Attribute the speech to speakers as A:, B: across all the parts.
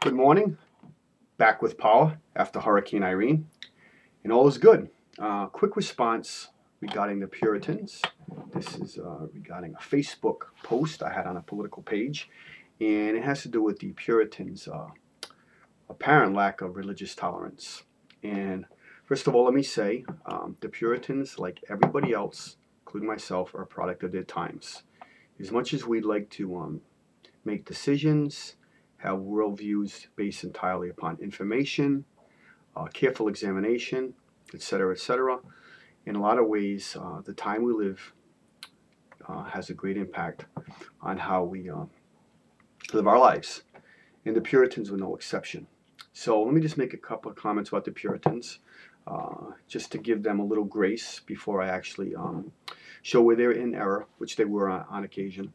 A: Good morning. Back with power after Hurricane Irene, and all is good. Quick response regarding the Puritans. This is regarding a Facebook post I had on a political page, and it has to do with the Puritans' apparent lack of religious tolerance. And first of all, let me say the Puritans, like everybody else, including myself, are a product of their times. As much as we'd like to make decisions, have worldviews based entirely upon information, careful examination, etc., etc. In a lot of ways, the time we live has a great impact on how we live our lives. And the Puritans were no exception. So let me just make a couple of comments about the Puritans, just to give them a little grace before I actually show where they're in error, which they were on occasion.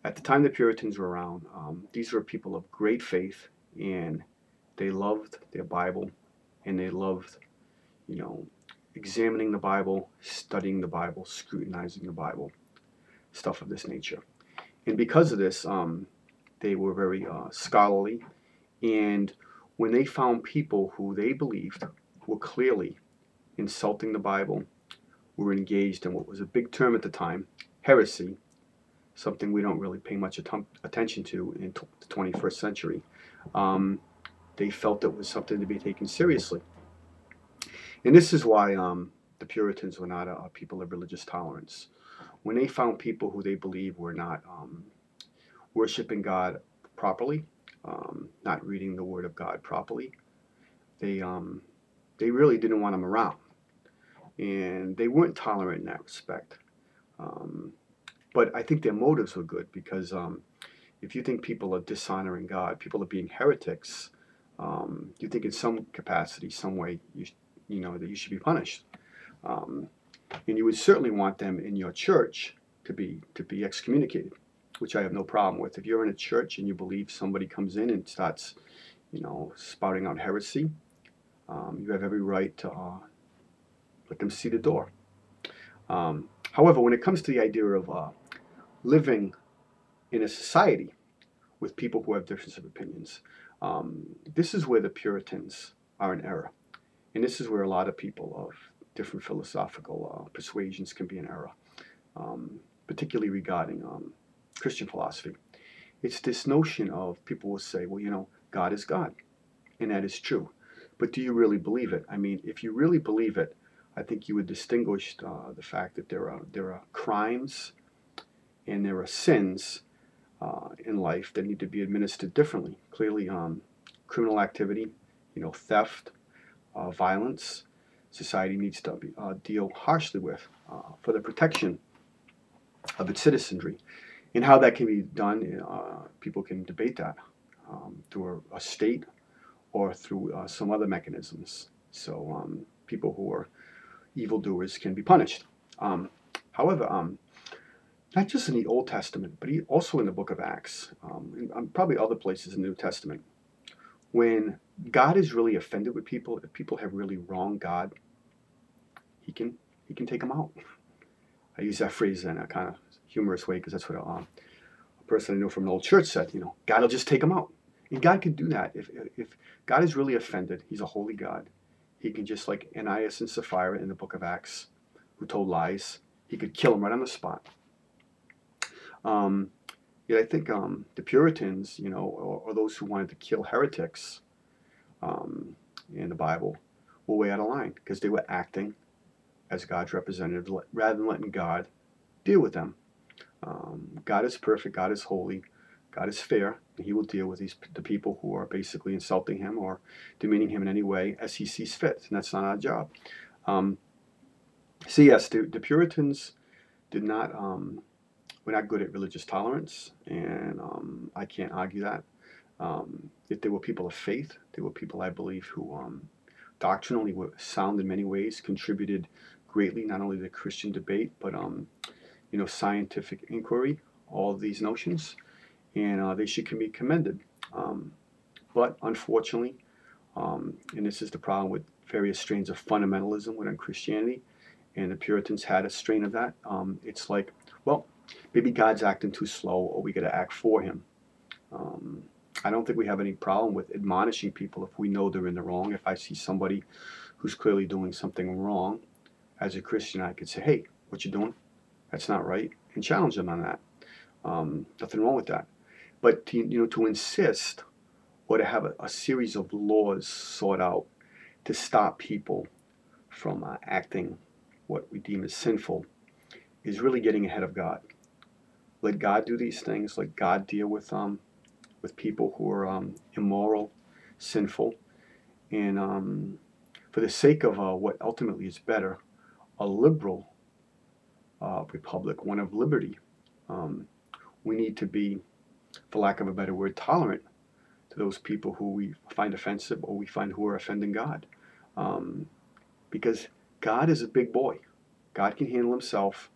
A: At the time the Puritans were around, these were people of great faith, and they loved their Bible, and they loved, examining the Bible, studying the Bible, scrutinizing the Bible, stuff of this nature. And because of this, they were very scholarly, and when they found people who they believed were clearly insulting the Bible, were engaged in what was a big term at the time, heresy, something we don't really pay much attention to in the 21st century. They felt it was something to be taken seriously. And this is why the Puritans were not a people of religious tolerance. When they found people who they believed were not worshiping God properly, not reading the Word of God properly, they really didn't want them around. And they weren't tolerant in that respect. But I think their motives were good because if you think people are dishonoring God, people are being heretics, you think in some capacity, some way, that you should be punished. And you would certainly want them in your church to be excommunicated, which I have no problem with. If you're in a church and you believe somebody comes in and starts, spouting out heresy, you have every right to let them see the door. However, when it comes to the idea of living in a society with people who have difference of opinions, this is where the Puritans are in error. And this is where a lot of people of different philosophical persuasions can be in error, particularly regarding Christian philosophy. It's this notion of people will say, well, God is God, and that is true. But do you really believe it? I mean, if you really believe it, I think you would distinguish the fact that there are crimes and there are sins in life that need to be administered differently. Clearly, criminal activity, theft, violence, society needs to deal harshly with for the protection of its citizenry. And how that can be done, people can debate that through a state or through some other mechanisms. So people who are evildoers can be punished. However, not just in the Old Testament, but also in the book of Acts, and probably other places in the New Testament, when God is really offended with people, if people have really wronged God, he can take them out. I use that phrase in a kind of humorous way because that's what a person I know from an old church said, God will just take them out. And God can do that. If God is really offended, he's a holy God. He can, just like Ananias and Sapphira in the book of Acts, who told lies, he could kill them right on the spot. Yet I think the Puritans, or those who wanted to kill heretics in the Bible, were way out of line because they were acting as God's representative rather than letting God deal with them. God is perfect, God is holy, God is fair, and he will deal with the people who are basically insulting him or demeaning him in any way as he sees fit, and that's not our job. So yes, the Puritans did not were not good at religious tolerance, and I can't argue that. If they were people of faith, they were people, I believe, who doctrinally were sound in many ways, contributed greatly not only to the Christian debate, but scientific inquiry, all of these notions, and they should be commended. But unfortunately, and this is the problem with various strains of fundamentalism within Christianity, and the Puritans had a strain of that. It's like, well, maybe God's acting too slow, or we got to act for him. I don't think we have any problem with admonishing people if we know they're in the wrong. If I see somebody who's clearly doing something wrong, as a Christian, I could say, hey, what you doing? That's not right, and challenge them on that. Nothing wrong with that. But to insist or to have a series of laws sought out to stop people from acting what we deem as sinful is really getting ahead of God. Let God do these things. Let God deal with people who are immoral, sinful, and for the sake of what ultimately is better, a liberal republic, one of liberty. We need to be, for lack of a better word, tolerant to those people who we find offensive or we find who are offending God. Because God is a big boy. God can handle himself.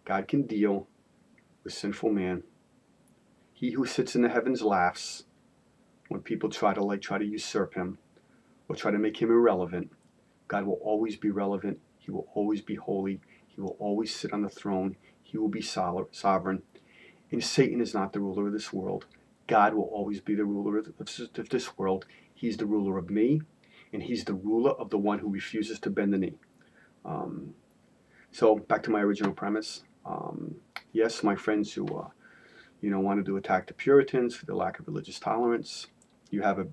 A: God can deal with sinful man. He who sits in the heavens laughs when people try to usurp him or try to make him irrelevant. God will always be relevant. He will always be holy. He will always sit on the throne. He will be sovereign. And Satan is not the ruler of this world. God will always be the ruler of this world. He's the ruler of me, and he's the ruler of the one who refuses to bend the knee. So back to my original premise. Yes, my friends who wanted to attack the Puritans for their lack of religious tolerance, you have a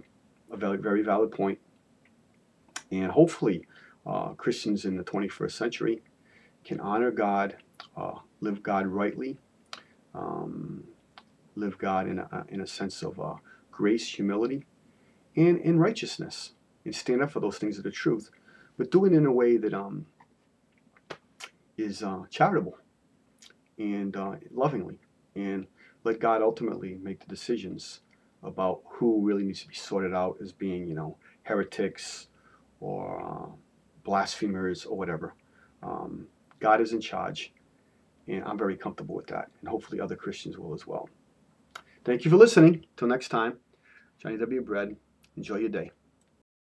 A: very, very valid point. And hopefully Christians in the 21st century can honor God, live God rightly, live God in a sense of grace, humility, and in righteousness, and stand up for those things that are truth, but do it in a way that is charitable and lovingly, and let God ultimately make the decisions about who really needs to be sorted out as being, heretics or blasphemers or whatever. God is in charge, and I'm very comfortable with that, and hopefully other Christians will as well. Thank you for listening. Till next time, Johnny W. Bread. Enjoy your day.